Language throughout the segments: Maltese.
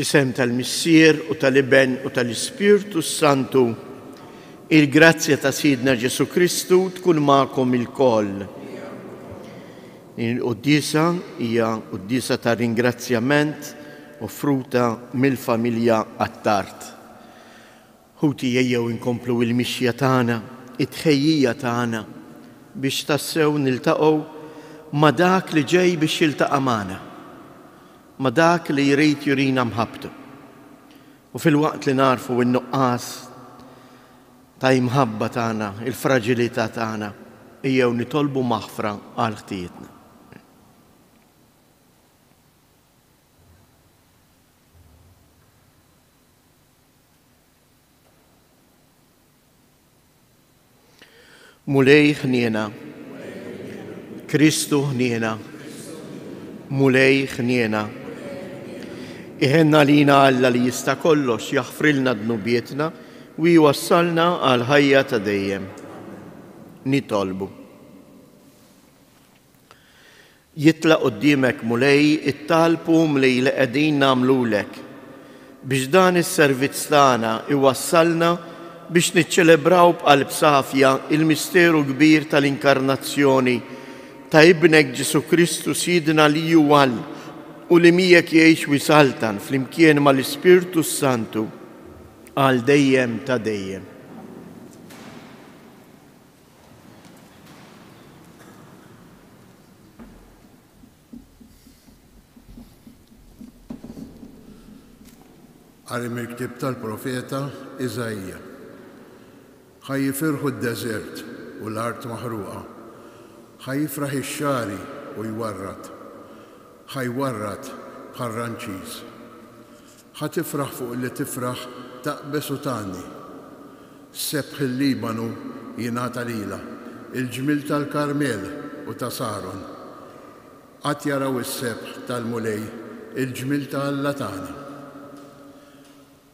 Fisem tal-Missier u tal-Iben u tal-Ispirtu Santu, il-grazzja ta' Sidna Ġesu Kristu tkun magħkom il-koll. Il-Quddisa hija quddisa ta' ringrazzjament offruta mill-familja Attart. Ħuti jejjew inkomplu il-mixja tagħna, it-tħejjija tagħna biex tassew niltaqgħu ma' dak li ġej biex jiltaqa' magħna, ma' dak li jrid jurina mħabbtu. U fil-waqt li narfu n-nuqqas ta' imħabba tagħna, il-fraġilità tagħna, ejjew nitolbu maħfra għal ħtietna. Mulej ħniena, Kristu ħniena, mulej ħniena. Iħenna lina Alla li jista' kollox jaħfrilna dnubietna u jwassalna għal ħajja ta' dejjem. Nitolbu. Jitlaq quddiemek mulej it-talbu mlej li qegħdin nagħmlulek biex dan is-servizz tagħna iwassalna biex niċċelebraw b'qalb safja il-misteru kbir tal-inkarnazzjoni ta' Ibnek Ġesu Kristu Sidna li juwal u li miegħek jgħix wisaltan flimkien mal-Ispirtu Santu għal dejjem ta' dejjem. Għal miktib tal-profeta Iżajja. ħajjifirħu d-deżert u l-art maħruqa, ħajjifraħ ix-xari u jwarrat, ħajwarrat bħal ranċiż. ħatifraħ fuq li tifraħ taqbes u tani, sebħ il-Libanu jingħata lila, il-ġmil tal-Karmel u ta' Saron. Qatt jaraw is-sebħ tal-mulej, il-ġmil tal-Latani.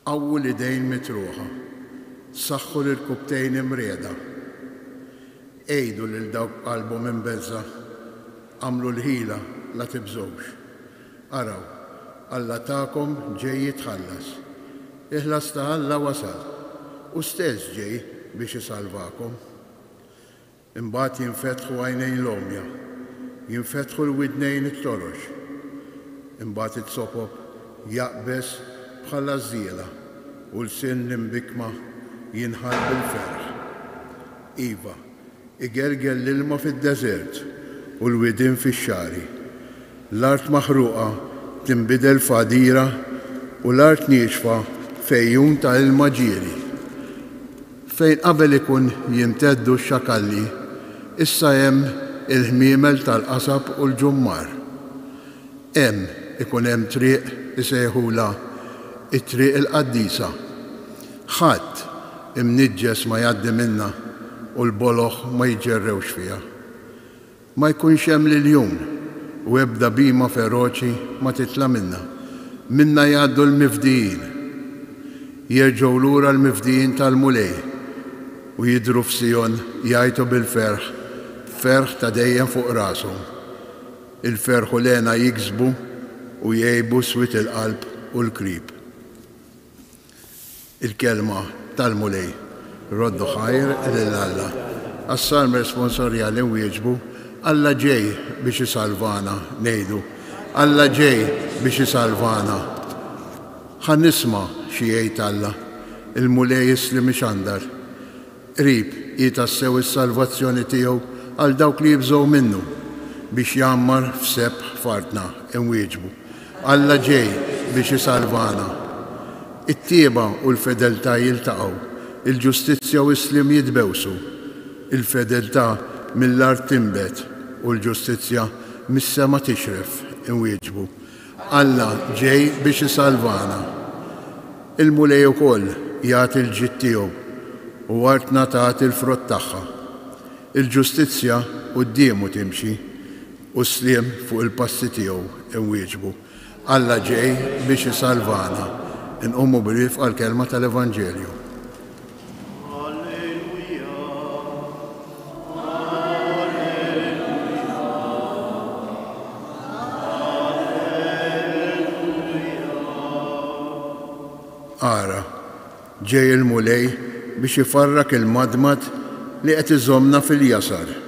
Qawwu l-idejn mitruħa, saħħu l-kubtejn imrieda. Ejdu lil dawk qalbhom imbezza, għamlu l-ħila la tibżgħux. Araw, Alla tagħkom ġej jitħallas. Iħlas ta' Alla wasal, u stess ġej biex isalvakom. Imbagħad jinfetħu għajnejn l-omja, jinfetħu l-widnejn it-torox. Imbagħad it-sopob jaqbes bħala żiela u l-sin l-imbikma jinħal bil-ferħ. Iva, igergel l-ilma fid-deżert u l-widin fix-xari. L-art maħruqa tinbidel fadira u l-art nieċfa fejjun ta' ilma ġieri. Fejn qabel ikun jimteddu x-xakalli, issa hemm il-ħmiemel tal-qasab u l-ġummar. Ikun hemm triq isejħula it-triq il-qaddisa. Ħadd imniġġes ma jgħaddi minna u l-boloħ ma jġerrewx fiha. Ma jkunx hemm liljun u ebda bima feroċi ma titla minna. Minna jgħaddu l-mifdijin. Jerġgħu lura l-mifdijin tal-mulej u jidhru f'Sion jgħidu bil-ferħ, ferħ ta' dejjem fuq rashom. Il-ferħ u lena jiksbu u jgħibu swit il-qalb u l-krib. Il-kelma tal-mulej, roddu ħajr l-Alla. Għas-salm responsorjali wieġbu, Alla ġej biex isalvana, nejdu. Alla ġej biex isalvana. Ħan nisma xi jgħid Alla, il-mulej jislim xandar. Qrib jitassew is-salvazzjoni tiegħu għal dawk li jibżgħu minnu biex jammar f'sebħ fartna imwieġbu. Alla ġej biex isalvana. It-tieba u l-fedeltà jiltaqgħu, il-ġustizzja u s-slim jitbewsu, il-fedeltà mill-art timbet u l-ġustizzja mis-sema tixref inwieġbu. Alla ġej biex isalvana. Il-mulej ukoll jagħti l-ġid tiegħu u artna tagħti l-frott tagħha. Il-ġustizzja qudiemu timxi u s-slim fuq il-passi tiegħu inwieġbu. Alla ġej biex isalvana. Inqommu bil-wifq għal-kelma tal-Evanġelju. Ara, ġej il-mulej biex ifarrak il-madmad li qed iżommna fil-jasar.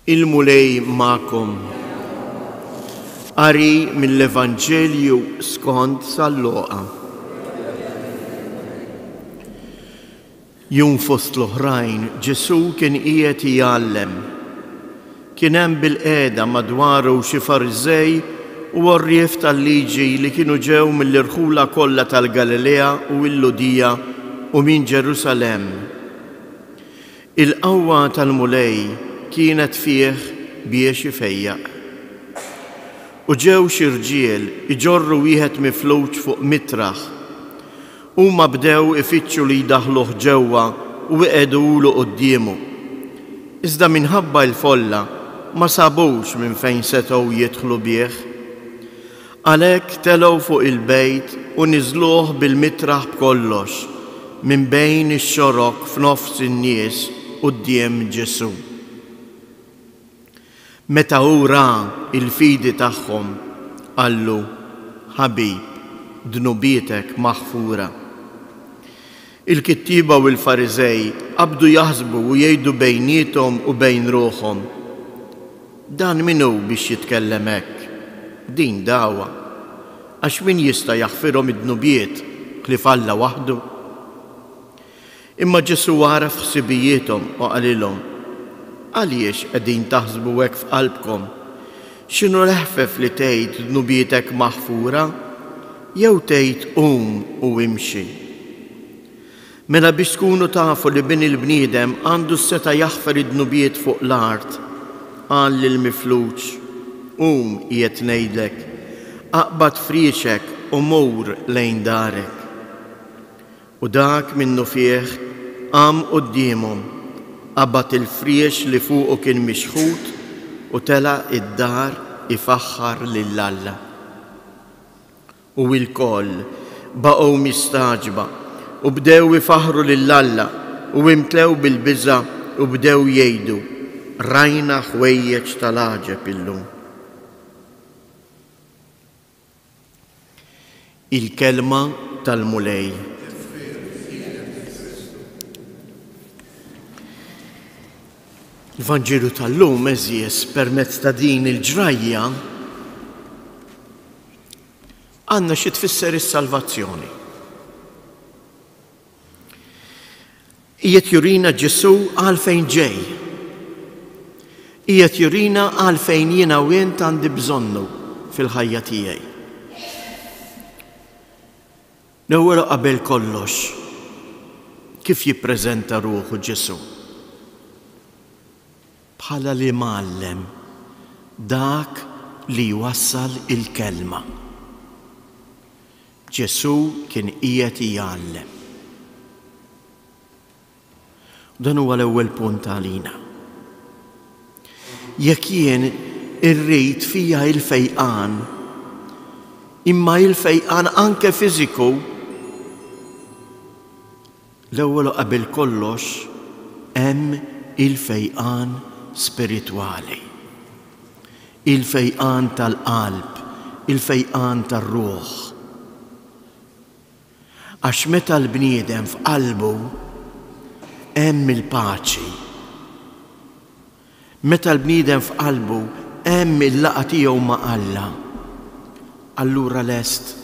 Il-mulej ma'kom. Qari mill-Evanġelju skont Luqa. Jum fost l-oħrajn Ġesu kien qiegħed jgħallem. Kien hemm bil-qiegħda madwaru xi Fariżej u għorrief tal-liġi li kienu ġew mill-irħula kollha tal-Galilea u l-Ludija u minn Ġerusalemm. Il-qawwa tal-mulej kienet fih biex ifejjaq. U ġew xi rġiel iġorru wieħed mifluġ fuq mitraħ. Huma bdew ifittxu li jdaħluh ġewwa u qegħdulu qudiemu. Iżda minħabba l-folla ma sabux minn fejn setgħu jidħlu bih. Għalhekk telgħu fuq il-bejt u niżluh bil-mitraħ b'kollox minn bejn ix-xorok f'nofs in-nies quddiem Ġesu. Meta hu ra il-fidi tagħhom, qallu: ħabib, dnubietek maħfura. Il-kittiba u l-Fariżej qabdu jaħsbu u jgħidu bejniethom u bejn ruħhom: dan min hu biex jitkellem hekk? Din dawwa. Għax min jista' jaħfirhom id-dnubiet ħlief Alla waħdu? Imma Ġesu għaraf ħsibijietom u qalilhom: għaliex qegħdin taħsbu hekk f'qalbkom? X'inhu l-ħfef li tgħid dnubietek maħfura jew tgħid qum u imxi? Mela biex tkunu tafu li bin il-bniedem għandu s-seta' jaħfer id-dnubiet fuq l-art, qal lill-mifluġ: qum qiegħed ngħidlek, aqbad friexek u mur lejn darek. U dak minnu fih qam quddiemhom, qabad il-friex li fuqu kien mixħut u tela' id-dar ifaħħar lil Alla. U l-koll baqgħu mistaġba u bdew ifaħħru lil Alla u imtlew bil-biża' u bdew jgħidu: rajna ħwejjeġ tal-għaġeb illum. Il-kelma tal-mulej. Il-Vanġelu tal-lum eżies permezz ta' din il-ġrajja għandna xi tfisser is-salvazzjoni. Qiegħed jurina Ġesu għalfejn ġej. Qiegħed jurina għalfejn jiena u int għandi bżonnu fil-ħajja tiegħi. L-ewwel qabel kollox, kif jippreżenta ruħu Ġesu? Bħala li mgħallem dak li jwassal il-kelma. Ġesu kien qiegħed jgħallem. Dan huwa l-ewwel punt għalina. Jekk jien irrid fija il-fejqan, imma il-fejqan anke fiżiku, l-ewwel qabel kollox hemm il-fejqan spiritwali, il-fejqan tal-qalb, il-fejqan tar-ruħ. Għax meta l-bniedem f'qalbu hemm il-paċi. Meta l-bniedem f'qalbu hemm il-laqgħa tiegħu ma' Alla, allura lest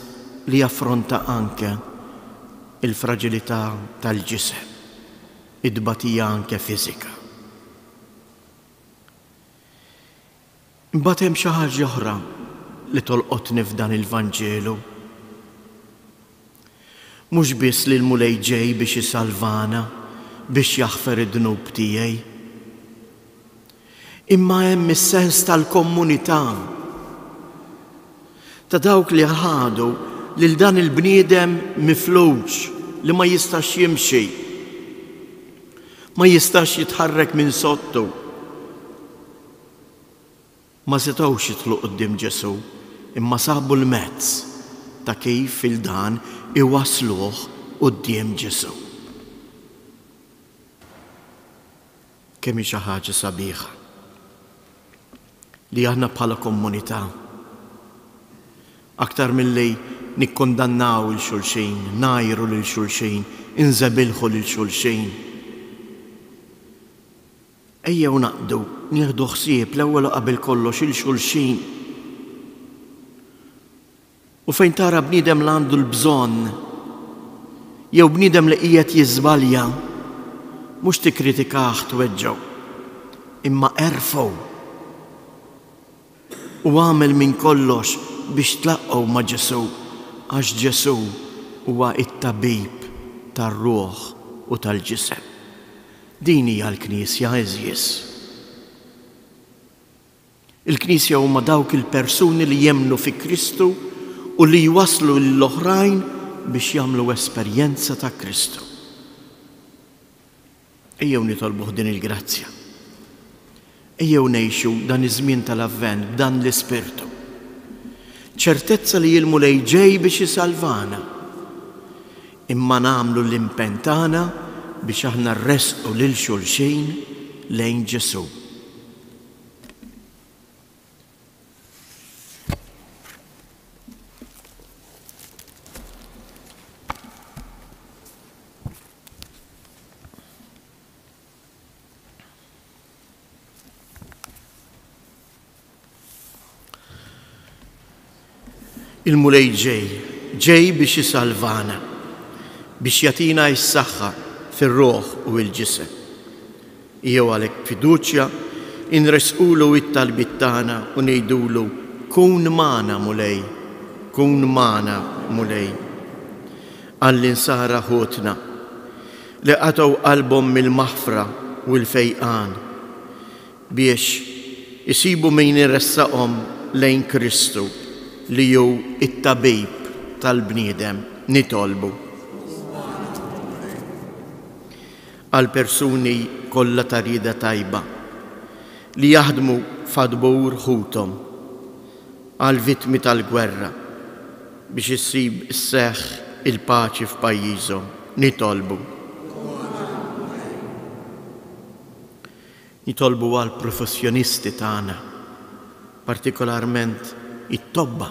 li jaffronta anke il-fraġilità tal-ġisem, id-dbatija anke fiżika. Imbagħad hemm xi ħaġa oħra li tolqotni f'dan il-Vanġelu. Mhux biss li l-mulej ġej biex isalvana, biex jaħfer id-dnub tiegħi, imma hemm is-sens tal-komunità ta' dawk li ħadu lil dan il-bniedem mifluġ li ma jistax jimxi, ma jistax jitħarrek minn sottu. Ma setgħux jitlu quddiem Ġesu, imma sabu l-mezz ta' kif fil-dan iwasluh quddiem Ġesu. Kemm hi xi ħaġa sabiħa li aħna bħala komunità aktar milli nikkondannaw il-xulxin, najru lil xulxin, inżebilħu lil xulxin. Ejjew naqdu, nieħdu ħsieb l-ewwel qabel kollox il-xulxin. U fejn tara bniedem li għandu l-bżonn, jew bniedem li qiegħed jiżbalja, mhux tikkritikah tweġġew, imma erfgħu u għamel minn kollox biex tlaqqgħu ma' Ġesu, għax Ġesu huwa it-tabib tar-ruħ u tal-ġisem. Din hija l-Knisja eżies. Il-Knisja huma dawk il-persuni li jemmnu fi Kristu u li jwaslu l-oħrajn biex jagħmlu esperjenza ta' Kristu. Ejjew nitolbuh din il-grazzja. Ejjew ngħixu dan iż-żmien tal-Avvent b'dan l-Ispirtu. ċertezza li jilmu lejn ġej biex isalvana, imma nagħmlu l-impenn tagħna biex aħna nresqu lil xulxin lejn Ġesu. Il-mulej ġej biex jisalvana, biex jatina s-saħħa fil-roħ u l-ġisem. Jew għalhekk fiduċja inresqulu it-talbit tagħna u ngħidulu kun magħna mulej, kun magħna mulej. Għall-insara ħutna li qatgħu qalbhom mill-maħfra u l-fejqan biex isibu min irressaqhom lejn Kristu li hu it-tabib tal-bniedem nitolbu. Għal persuni kollha ta' rieda tajba li jaħdmu f'adbur ħuthom, għal vittmi tal-gwerra biex issib isseħħ il-paċi f'pajjiżhom nitolbu. Nitolbu għal professjonisti tagħna, partikolarment it-tobba,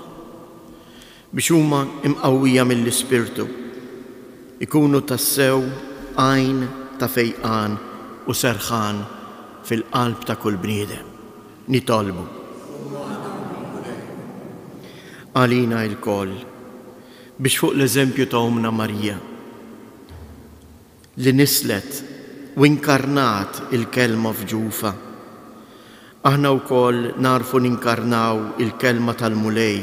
biex huma imqawwija mill-Ispirtu, ikunu tassew għajn ta' fejqan u serħan fil-qalb ta' kull bniedem. Nitolbu. Għalina l-koll biex fuq l-eżempju ta' Omna Marija li nislet u inkarnat il-kelma f'ġufa, aħna wkoll narfu ninkarnaw il-kelma tal-mulej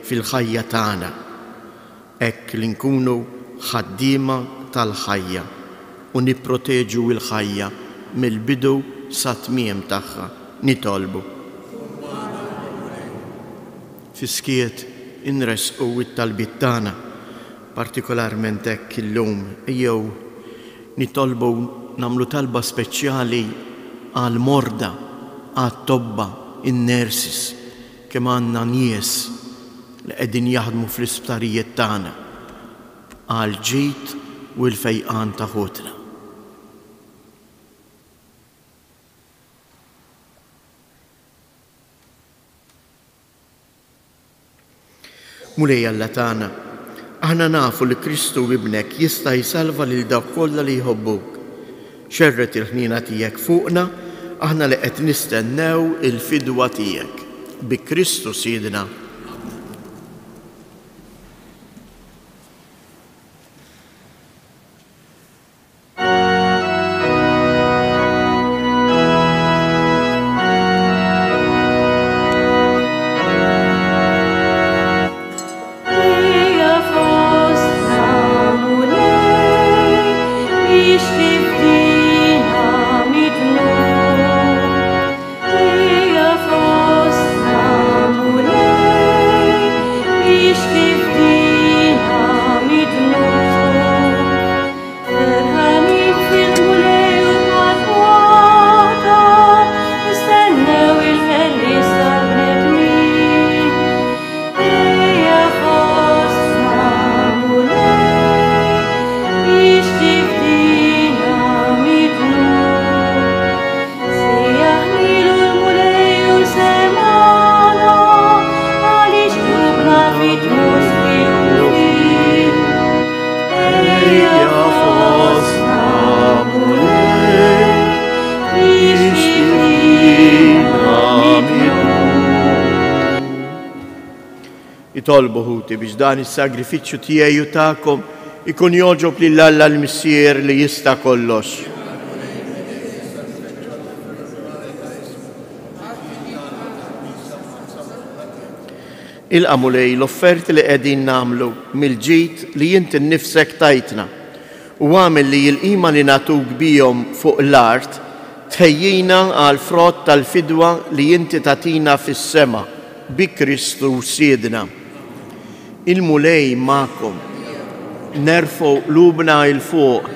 fil-ħajja tagħna, hekk li nkunu ħaddiema tal-ħajja u nipproteġu l-ħajja mill-bidu sa tmiem tagħha. Nitolbu. Fiskiet inresqu it-talbiet tagħna, partikolarment hekk illum ejjew nitolbu nagħmlu talba speċjali għal morda, għat-tobba, in-nurses, kemm għandna nies li qegħdin jaħdmu fl-isptarijiet tagħna għal ġid u l-fejqan ta' ħutna. Mulej Alla tagħna, aħna nafu li Kristu ibnek jista' jsalva lil dawk kollha li jħobbuk. Xerret il-ħnina tiegħek fuqna, aħna li qed nistennew il-fidwa tiegħek. Bi Kristu Sidna. Ija fostna mulej nitolbu ħuti biex dan is-sagrifiċċju tiegħi u tagħkom ikun jogħġob lil Alla l-Missier li jista' kollox. Ilqamu lej l-offerti li qegħdin nagħmlu mill-ġid li inti nnifsek tajtna u għamel li l-qima li nagħtuk bihom fuq l-art tħejjina għal frott tal-fidwa li inti tagħtina fis-sema bi Kristu siedna. Il-mulej magħkom, nerfgħu qlubna il fuq,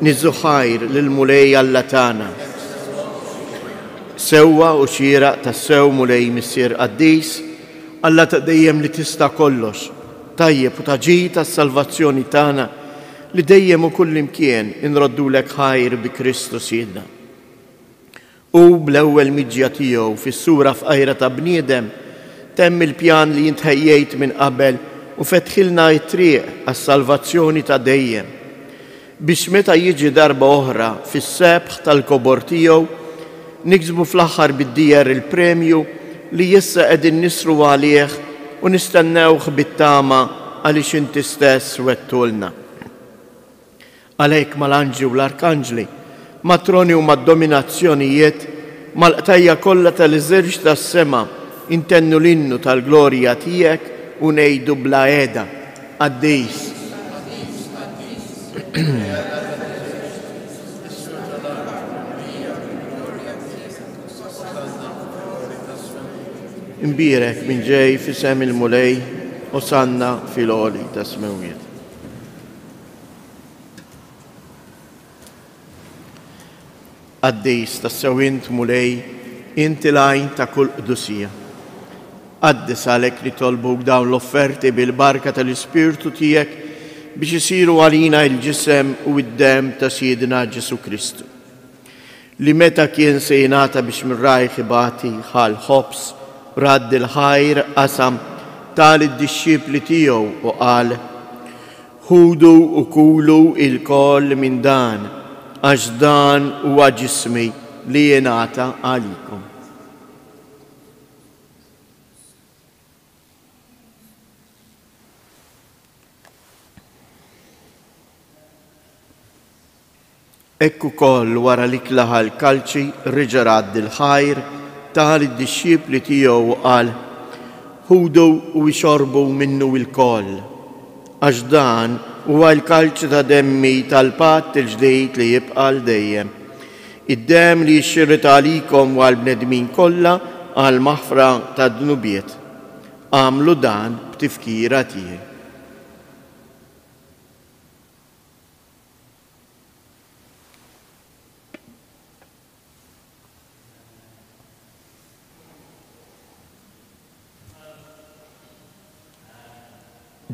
niżu ħajr lill-mulej Alla tagħna. Sewwa u xieraq tas-sew mulej Missier Qaddis, Alla ta' dejjem li tista' kollox, tajjeb u taġi tas-salvazzjoni tagħna li dejjem u kull imkien inroddulek ħajr bi Kristu siedna. U bl-ewwel miġja tiegħu fis-sura f'qajra ta' bniedem temm il-pjan li jintħejjejt minn qabel u fetħilna t-triq għas-salvazzjoni ta' dejjem biex meta jiġi darba oħra fis-sebħ tal-kobor tiegħu niksbu fl-aħħar bid-dijer il-premju li issa qegħdin nisru għalih u nistennewh bit-tama għaliex inti stess wettulna. Għalhekk mal-anġli u l-arkanġli, matroni u mad-dominazzjonijiet, mal-qtajja kollha tal-iżirġ tas-sema intennu l-innu tal-glorja tiegħek u ngħidu bla qiegħda Qaddis. Imbierek minn ġej fisem il-mulej u sanna fil-għoli ta' smewiet. Qaddis ta' sewint mulej inti lajn ta' kull qdusija. Qaddis għalek li tolbuk dawn l-offerti bil-barka tal-Ispirtu tiegħek biex isiru għalina il-ġisem u id-dem ta' Siedna Ġesu Kristu. Li meta kien se jingħata biex mir-rajħ ibati ħal ħobs radd il-ħajr qasam tal-disċipli tiegħu u qal: ħudu u kulu il-koll minn dan, għax dan huwa ġismi li jingħata għalikom. Ekku koll wara li klaħa l-kalċi riġa radd il-ħajr tal-disċipli tiegħu qal: ħudu u jxorbu minnu il-koll, għax dan huwa l-kalċi ta' demmi tal-patt il-ġdejt li jibqa' dejjem. Id-dem li jxirret għalikom u għall-bnedmin kollha għal maħfra ta' dnubiet. Għamlu dan b'tifkira tiegħi.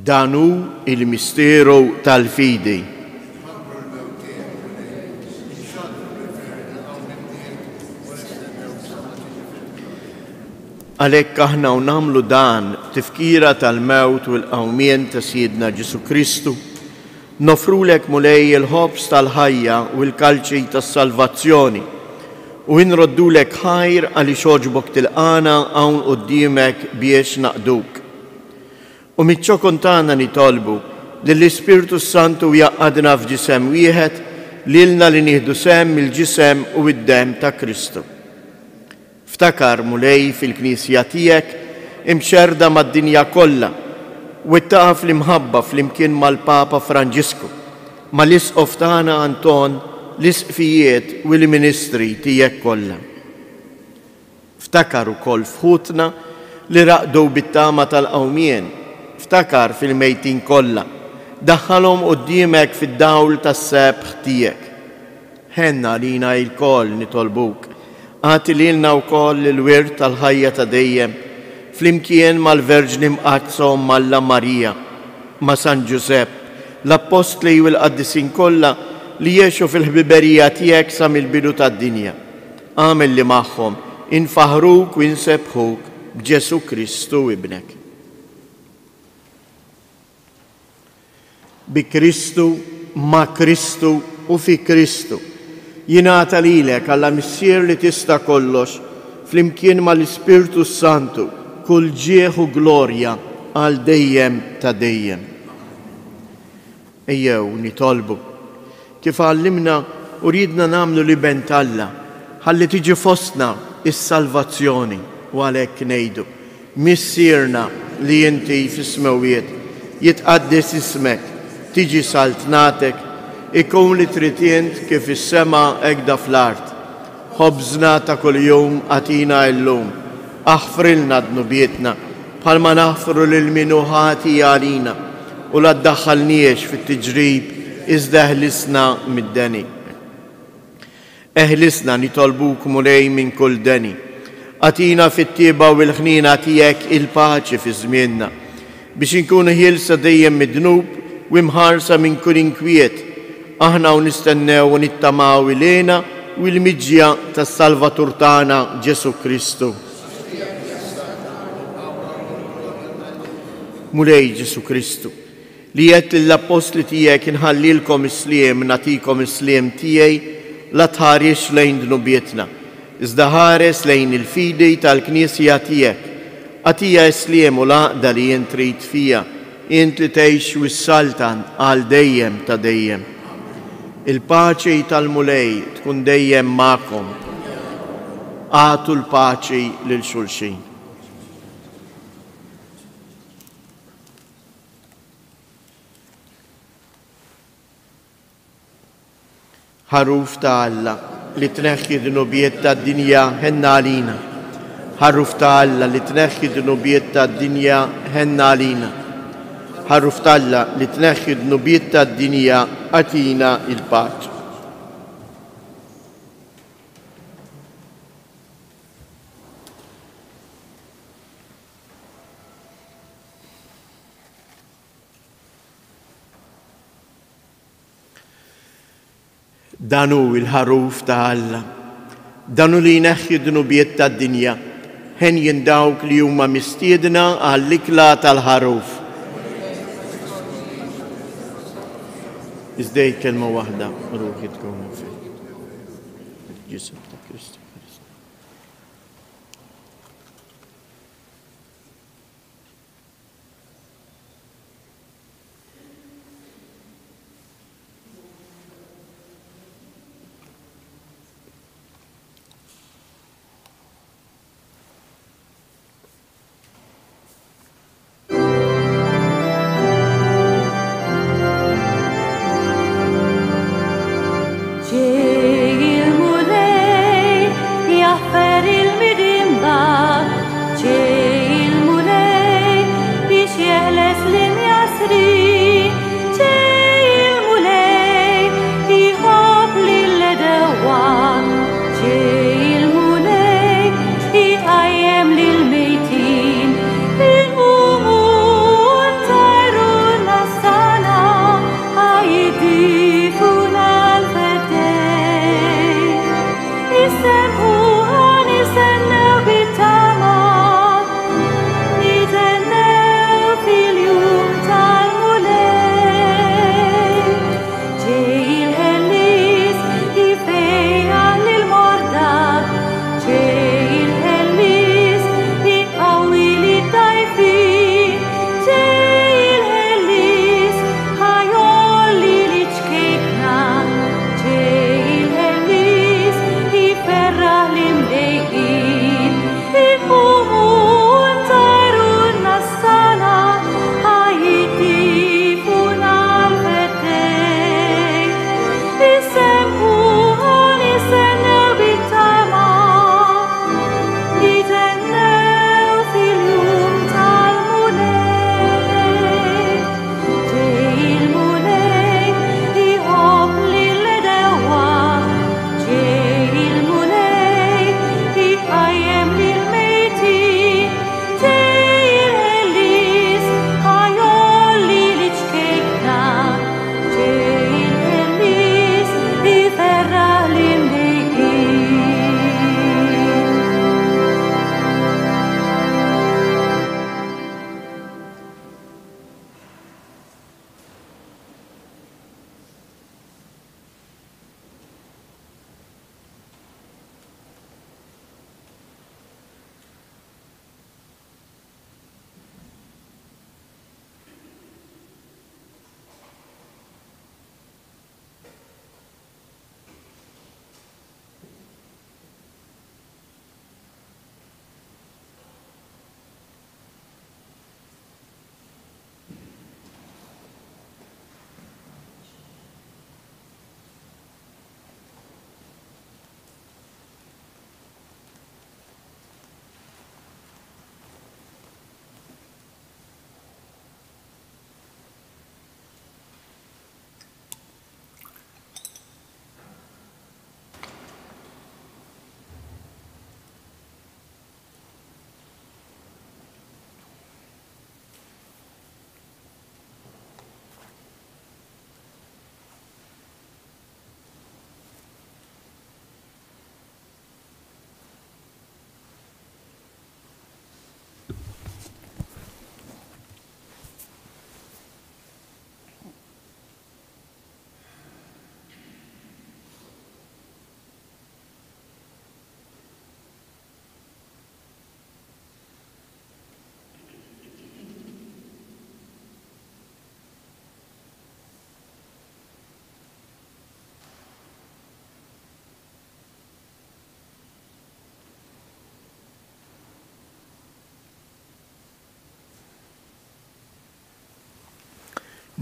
Danu il-misteru tal-fidi. Għalhekk aħna u nagħmlu dan tifkira tal-mewt u l-qawmien ta' Siedna Ġesu Kristu, nofrulek mulej il-ħobs tal-ħajja u l-kalċi tas-salvazzjoni u nroddulek ħajr għaliex oġbok tilqana hawn quddiemek biex naqduk. U miċ-ċokon tagħna nitolbu li l-Ispirtu Santu jaqgħadna f'ġisem wieħed lilna li nieħdu sem il-ġisem u id-dem ta' Kristu. Ftakar mulej fil-Knisja tiegħek imxerda mad-dinja kollha u ttaqaf l-imħabba flimkien mal-Papa Franġisku, mal-isqof tagħna Anton, l-isqfijiet u l-ministri tiegħek kollha. Ftakar ukoll fħutna li raqdu bit-tama tal-qawmien, ftakar fil-mejtin kollha, daħħalhom quddiemek fid-dawl tas-sebħ tiegħek. Ħenna lina l-koll nitolbuk, għati lilna wkoll il-wirt tal-ħajja ta' dejjem, flimkien mal-Verġni mqazzhom Malla Marija, ma' San Ġusepp, l-Apostli u l-Qaddisin kollha li jgħixu fil-ħbiberija tiegħek sa mill-bidu tad-dinja. Għamel li magħhom infaħruk u insebħuk b'Ġesu Kristu ibnek. Bi Kristu, ma' Kristu u fi Kristu jingħata lilek Alla Missier li tista' kollox flimkien mal-Ispirtu Santu kull ġieħ u glorja għal dejjem ta' dejjem. Ejjew nitolbu kif għallimna u ridna namlu li bent Alla ħalli tiġi fostna is-salvazzjoni u għalhekk ngħidu missierna li inti fis-smawiet jitqaddes ismek, tiġi saltnatek, ikun li trid int kif is-sema hekk fl-art. Ħobżna ta' kuljum atina llum, aħfrilna dnubietna bħalma naħfru lil min hu ħati għalina u la ddaħħalniex fit-tiġrib iżda eħlisna mid-deni. Eħlisna nitolbuk mulej minn kull deni. Atina fit-tieba u l-ħnina tiegħek il-paċi fi żmienna biex inkunu ħielsa dejjem mid-dnub u imħarsa minn kull inkwiet. Aħna u nistennew u nittamaw ilena u l-miġja tas-Salvatur tagħna Ġesu Kristu. Mulej Ġesu Kristu, li qed l-apostli tiegħek inħallilkom isliem nagħtikom isliem tiegħi la tħares lejn dnubietna, iżda ħares lejn il-fidi tal-Knisja tiegħek. Għatija isliem u laqda li jien trid fija, int li tgħix wis-saltan għal dejjem ta' dejjem. Il-paċi tal-mulej tkun dejjem magħkom. Għatu l-paċi lil xulxin. Ħaruf ta' Alla li tneħħi d-nubiet ta' dinja ħenna għalina. Ħaruf ta' Alla li tneħħi d-nubiet ta' dinja ħenna għalina. Ħaruf ta' Alla li tneħħi d-nubiet ta' dinja għatina il-paċi. Danu il-ħaruf ta' Alla, danu li jneħħi d-nubiet ta' dinja, ħen jindawk li huma mistiedna għall-ikla tal-ħaruf. Iżdej kelma waħda, ruħi tkun fil ġisem ta' Kristu. Ġej il-mulej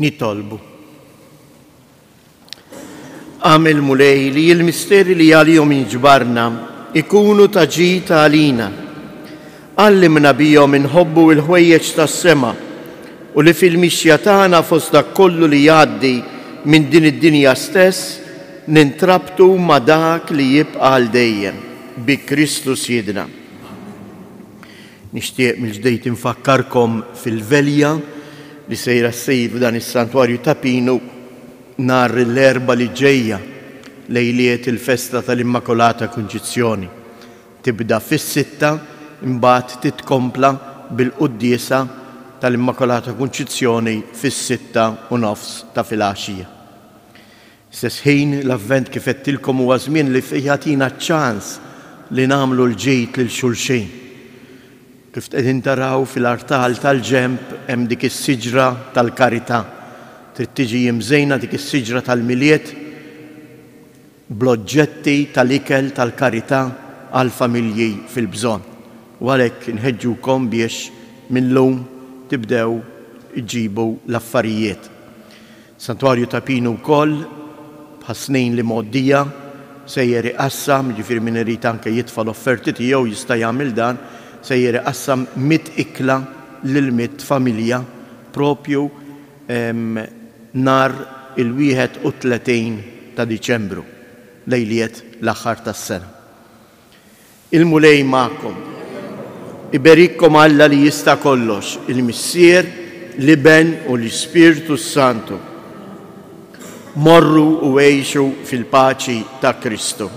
Nitolbu. Għamil mulej li il-misteri li għalihom jiġbarna ikunu ta' ġita għalina. Għallimna bijom inħobbu il-ħwejjeġ tas-sema u li fil-mixja tagħna fost dak kollu li jgħaddi minn din id-dinja stess nintrabtu ma' dak li jibqa' għal dejjem bi Kristu Siedna. Nixtieq mill-ġdejt infakkarkom fil-velja li sejra ssir f'dan is-santwarju ta' Pinu nhar l-erba li ġejja lejliet il-festa tal-Immakolata Kunċizzjoni. Tibda fis-sitta imbagħad titkompla bil-quddiesa tal-Immakolata Kunċizzjoni fis-6:30 ta' filgħaxija. Stess ħin l-avvent kif qedtilkom huwa żmien li fih jagħtina ċans li nagħmlu l-ġejt lil xulxejn. Kif qegħdin taraw fil-artal tal-ġenb hemm dik is-siġra tal-karità. Trid tiġi jimżejna dik is-siġra tal-miliet bl-oġġetti tal-ikel tal-karità għal familji fil-bżonn. U għalhekk inħeġġukom biex millum tibdew iġibu l-affarijiet. Santwarju ta' Pinu wkoll bħas-snejn li moddija sejjer iqassam, ġifieri min irid anke jitfa' l-offerti tiegħu jista' jagħmel dan, sejjer iqassam 100 ikla lil 100 familja propju nhar il-31 ta' Diċembru, lejliet l-aħħar tas-sena. Il-mulej magħkom. Iberikkom Alla li jista' kollox, il-Missier, l-Iben u l-Ispirtu Santu. Morru u għejxu fil-paċi ta' Kristu.